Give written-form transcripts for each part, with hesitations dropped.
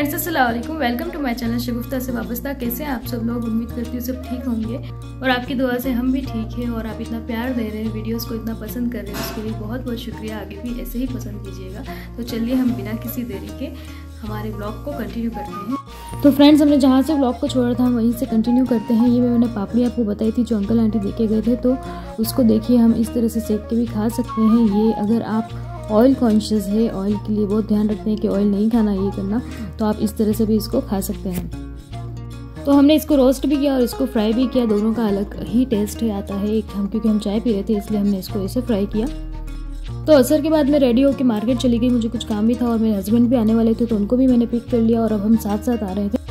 Friends अस्सलाम वालेकुम, welcome to my channel शगुफ्ता से वाबस्ता। कैसे हैं आप सब लोग? उम्मीद करती हूँ सब ठीक होंगे और आपकी दुआ से हम भी ठीक हैं। और आप इतना प्यार दे रहे हैं, वीडियोस को इतना पसंद कर रहे हैं, उसके लिए बहुत बहुत शुक्रिया। आगे भी ऐसे ही पसंद कीजिएगा। तो चलिए हम बिना किसी देरी के हमारे ब्लॉग को कंटिन्यू करते हैं। तो फ्रेंड्स, हमने जहाँ से ब्लॉग को छोड़ा था हम वहीं से कंटिन्यू करते हैं। ये मैंने पापड़ी आपको बताई थी जो अंकल आंटी देके गए थे, तो उसको देखिए हम इस तरह से सेक के भी खा सकते हैं। ये अगर आप ऑयल कॉन्शियस है, ऑयल के लिए बहुत ध्यान रखते हैं कि ऑयल नहीं खाना, ये करना, तो आप इस तरह से भी इसको खा सकते हैं। तो हमने इसको रोस्ट भी किया और इसको फ्राई भी किया। दोनों का अलग ही टेस्ट आता है। क्योंकि हम चाय पी रहे थे इसलिए हमने इसको ऐसे फ्राई किया। तो असर के बाद मैं रेडी होकर मार्केट चली गई। मुझे कुछ काम भी था और मेरे हस्बैंड भी आने वाले थे, तो उनको भी मैंने पिक कर लिया और अब हम साथ साथ आ रहे थे।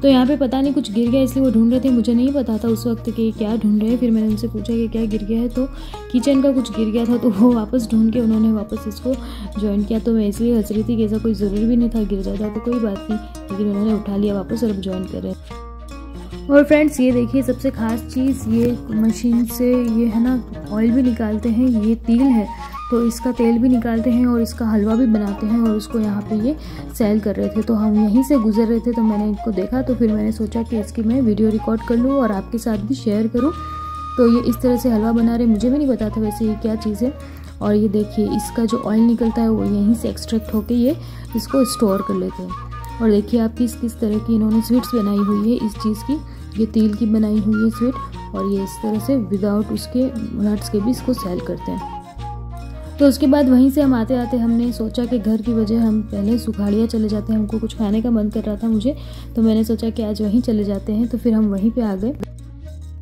तो यहाँ पे पता नहीं कुछ गिर गया, इसलिए वो ढूंढ रहे थे। मुझे नहीं पता था उस वक्त कि क्या ढूंढ रहे हैं। फिर मैंने उनसे पूछा कि क्या गिर गया है, तो किचन का कुछ गिर गया था। तो वो वापस ढूंढ के उन्होंने वापस इसको ज्वाइन किया। तो मैं इसलिए हंस रही थी कि ऐसा कोई ज़रूरी भी नहीं था, गिर जाता तो कोई बात नहीं, लेकिन उन्होंने उठा लिया वापस और अब ज्वाइन कर रहे हैं। और फ्रेंड्स ये देखिए, सबसे ख़ास चीज़ ये मशीन से ये है ना ऑयल भी निकालते हैं। ये तिल है तो इसका तेल भी निकालते हैं और इसका हलवा भी बनाते हैं और उसको यहाँ पे ये सेल कर रहे थे। तो हम यहीं से गुजर रहे थे तो मैंने इनको देखा, तो फिर मैंने सोचा कि इसकी मैं वीडियो रिकॉर्ड कर लूँ और आपके साथ भी शेयर करूँ। तो ये इस तरह से हलवा बना रहे, मुझे भी नहीं पता था वैसे ये क्या चीज़ है। और ये देखिए, इसका जो ऑयल निकलता है वो यहीं से एक्सट्रैक्ट होकर ये इसको स्टोर कर लेते हैं। और देखिए आप किस तरह की इन्होंने स्वीट्स बनाई हुई है इस चीज़ की। ये तिल की बनाई हुई है स्वीट और ये इस तरह से विदाउट उसके नट्स के भी इसको सेल करते हैं। तो उसके बाद वहीं से हम आते आते हमने सोचा कि घर की वजह हम पहले सुखाड़िया चले जाते हैं। हमको कुछ खाने का मन कर रहा था मुझे, तो मैंने सोचा कि आज वहीं चले जाते हैं। तो फिर हम वहीं पे आ गए।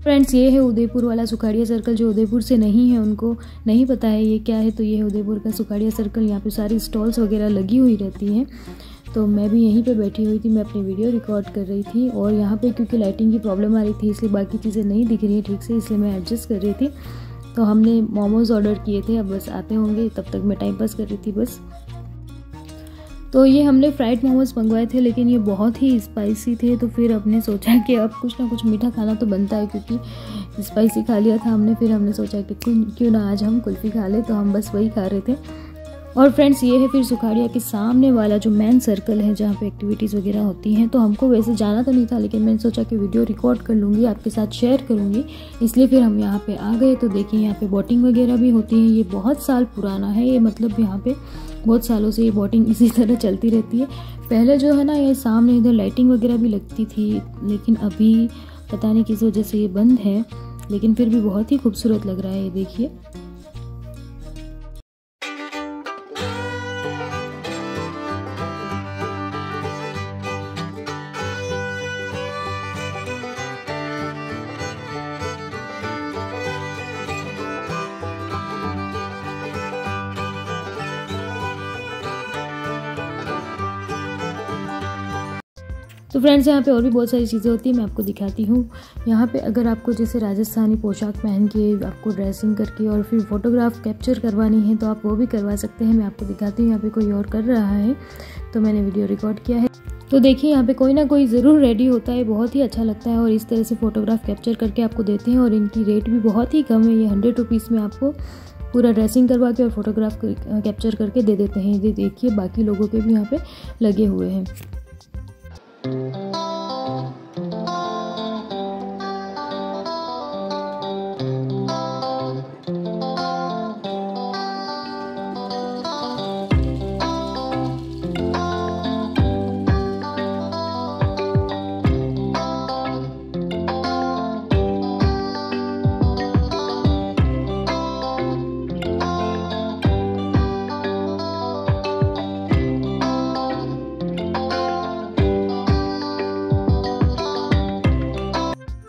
फ्रेंड्स ये है उदयपुर वाला सुखाड़िया सर्कल। जो उदयपुर से नहीं है उनको नहीं पता है ये क्या है, तो ये है उदयपुर का सुखाड़िया सर्कल। यहाँ पे सारी स्टॉल्स वगैरह लगी हुई रहती हैं। तो मैं भी यहीं पे बैठी हुई थी, मैं अपनी वीडियो रिकॉर्ड कर रही थी। और यहाँ पे क्योंकि लाइटिंग की प्रॉब्लम आ रही थी इसलिए बाकी चीज़ें नहीं दिख रही हैं ठीक से, इसलिए मैं एडजस्ट कर रही थी। तो हमने मोमोज़ ऑर्डर किए थे, अब बस आते होंगे, तब तक मैं टाइम पास कर रही थी बस। तो ये हमने फ्राइड मोमोज़ मंगवाए थे, लेकिन ये बहुत ही स्पाइसी थे। तो फिर हमने सोचा कि अब कुछ ना कुछ मीठा खाना तो बनता है, क्योंकि स्पाइसी खा लिया था हमने। फिर हमने सोचा कि क्यों ना आज हम कुल्फ़ी खा लें, तो हम बस वही खा रहे थे। और फ्रेंड्स ये है फिर सुखाड़िया के सामने वाला जो मेन सर्कल है जहाँ पे एक्टिविटीज़ वगैरह होती हैं। तो हमको वैसे जाना तो नहीं था, लेकिन मैंने सोचा कि वीडियो रिकॉर्ड कर लूँगी, आपके साथ शेयर करूँगी, इसलिए फिर हम यहाँ पे आ गए। तो देखिए यहाँ पे बोटिंग वगैरह भी होती है। ये बहुत साल पुराना है ये, मतलब यहाँ पे बहुत सालों से ये बोटिंग इसी तरह चलती रहती है। पहले जो है ना ये सामने इधर लाइटिंग वगैरह भी लगती थी, लेकिन अभी पता नहीं किस वजह से ये बंद है, लेकिन फिर भी बहुत ही खूबसूरत लग रहा है ये देखिए। तो फ्रेंड्स यहाँ पे और भी बहुत सारी चीज़ें होती हैं, मैं आपको दिखाती हूँ। यहाँ पे अगर आपको जैसे राजस्थानी पोशाक पहन के आपको ड्रेसिंग करके और फिर फोटोग्राफ कैप्चर करवानी है तो आप वो भी करवा सकते हैं। मैं आपको दिखाती हूँ। यहाँ पे कोई और कर रहा है तो मैंने वीडियो रिकॉर्ड किया है। तो देखिए यहाँ पे कोई ना कोई ज़रूर रेडी होता है, बहुत ही अच्छा लगता है। और इस तरह से फ़ोटोग्राफ कैप्चर करके आपको देते हैं और इनकी रेट भी बहुत ही कम है। ये 100 रुपीज़ में आपको पूरा ड्रेसिंग करवा के और फोटोग्राफ कैप्चर करके दे देते हैं। ये देखिए बाकी लोगों के भी यहाँ पे लगे हुए हैं।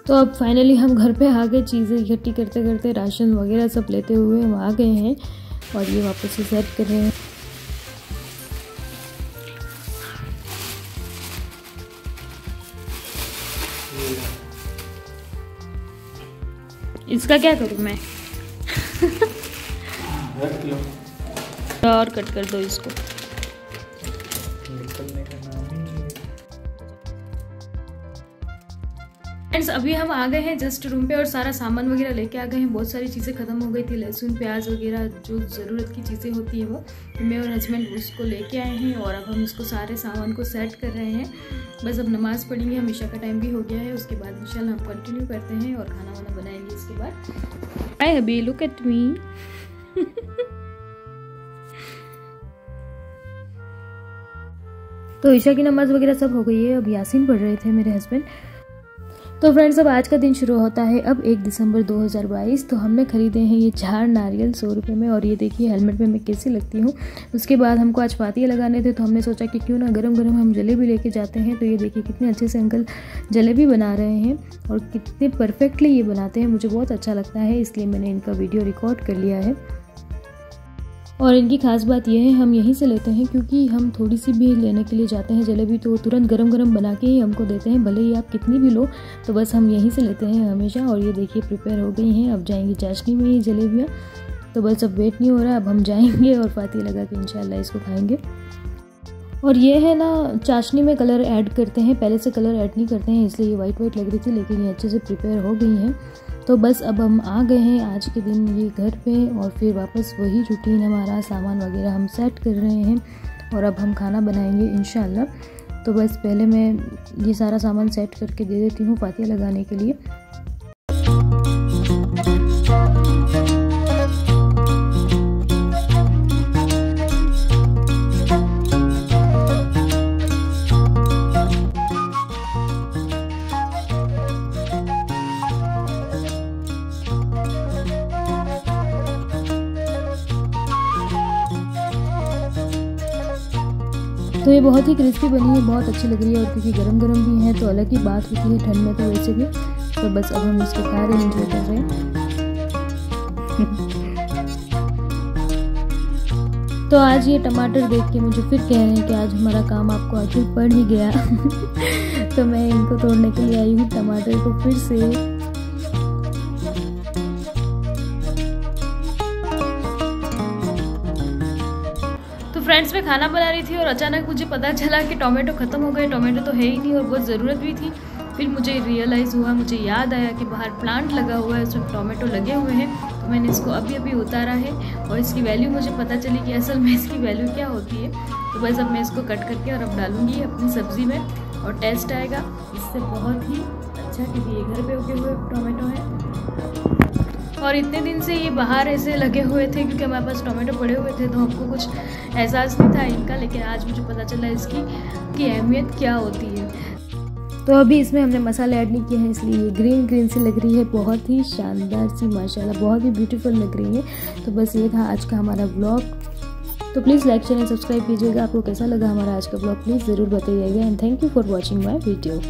तो अब फाइनली हम घर पे आ गए। चीज़ें इकट्ठी करते करते, राशन वगैरह सब लेते हुए हम आ गए हैं और ये वापस से सेट कर रहे हैं। इसका क्या करूँ मैं? और कट कर दो इसको। फ्रेंड्स अभी हम आ गए हैं जस्ट रूम पे और सारा सामान वगैरह लेके आ गए हैं। बहुत सारी चीज़ें ख़त्म हो गई थी, लहसुन प्याज वगैरह जो ज़रूरत की चीज़ें होती है वो मैं और हस्बैंड उसको लेके आए हैं और अब हम उसको सारे सामान को सेट कर रहे हैं। बस अब नमाज़ पढ़ेंगे, हमेशा का टाइम भी हो गया है, उसके बाद इंशाल्लाह हम कंटिन्यू करते हैं और खाना वाना बनाएंगे इसके बाद। हाय हबी, लुक एट मी। तो ईशा की नमाज़ वगैरह सब हो गई है, अब यासीन पढ़ रहे थे मेरे हस्बैंड। तो फ्रेंड्स अब आज का दिन शुरू होता है अब 1 दिसंबर 2022। तो हमने ख़रीदे हैं ये 4 नारियल 100 रुपये में और ये देखिए हेलमेट में मैं कैसी लगती हूँ। उसके बाद हमको आज फातिया लगाने थे तो हमने सोचा कि क्यों ना गरम गरम हम जलेबी लेके जाते हैं। तो ये देखिए कितने अच्छे से अंकल जलेबी बना रहे हैं और कितने परफेक्टली ये बनाते हैं, मुझे बहुत अच्छा लगता है, इसलिए मैंने इनका वीडियो रिकॉर्ड कर लिया है। और इनकी खास बात यह है हम यहीं से लेते हैं क्योंकि हम थोड़ी सी भी लेने के लिए जाते हैं जलेबी तो तुरंत गरम गरम बना के ही हमको देते हैं, भले ही आप कितनी भी लो। तो बस हम यहीं से लेते हैं हमेशा। और ये देखिए प्रिपेयर हो गई हैं, अब जाएंगी चाशनी में ये जलेबियाँ। तो बस अब वेट नहीं हो रहा, अब हम जाएंगे और फातिया लगा के इंशाल्लाह इसको खाएंगे। और ये है ना चाशनी में कलर ऐड करते हैं, पहले से कलर ऐड नहीं करते हैं, इसलिए ये वाइट वाइट लग रही थी, लेकिन ये अच्छे से प्रिपेयर हो गई हैं। तो बस अब हम आ गए हैं आज के दिन ये घर पे और फिर वापस वही रूटीन हमारा, सामान वगैरह हम सेट कर रहे हैं और अब हम खाना बनाएंगे इंशाल्लाह। तो बस पहले मैं ये सारा सामान सेट करके दे देती हूँ फातिया लगाने के लिए। तो ये बहुत ही क्रिस्पी बनी है, बहुत अच्छी लग रही है और क्योंकि गरम गरम भी है तो अलग ही बात होती है ठंड में तो वैसे भी। तो बस अब हम इसको खा रहे हैं, एंजॉय कर रहे हैं। तो आज ये टमाटर देख के मुझे फिर कह रहे हैं कि आज हमारा काम आपको आखिर पड़ ही गया। तो मैं इनको तोड़ने के लिए आई हूँ टमाटर को फिर से। फ्रेंड्स मैं खाना बना रही थी और अचानक मुझे पता चला कि टोमेटो ख़त्म हो गए। टोमेटो तो है ही नहीं और बहुत ज़रूरत भी थी। फिर मुझे रियलाइज़ हुआ, मुझे याद आया कि बाहर प्लांट लगा हुआ है, उसमें टोमेटो लगे हुए हैं। तो मैंने इसको अभी अभी उतारा है और इसकी वैल्यू मुझे पता चली कि असल में इसकी वैल्यू क्या होती है। तो बस अब मैं इसको कट करके और अब डालूँगी अपनी सब्ज़ी में और टेस्ट आएगा इससे बहुत ही अच्छा, क्योंकि ये घर पर उगे हुए टोमेटो हैं। और इतने दिन से ये बाहर ऐसे लगे हुए थे क्योंकि हमारे पास टोमेटो पड़े हुए थे तो हमको कुछ एहसास नहीं था इनका, लेकिन आज मुझे पता चला इसकी अहमियत क्या होती है। तो अभी इसमें हमने मसाले ऐड नहीं किए हैं, इसलिए ये ग्रीन ग्रीन सी लग रही है, बहुत ही शानदार सी, माशाल्लाह बहुत ही ब्यूटीफुल लग रही है। तो बस ये था आज का हमारा व्लॉग। तो प्लीज़ लाइक चैनल सब्सक्राइब कीजिएगा। आपको कैसा लगा हमारा आज का व्लॉग प्लीज़ ज़रूर बताइएगा। And thank you for watching my video.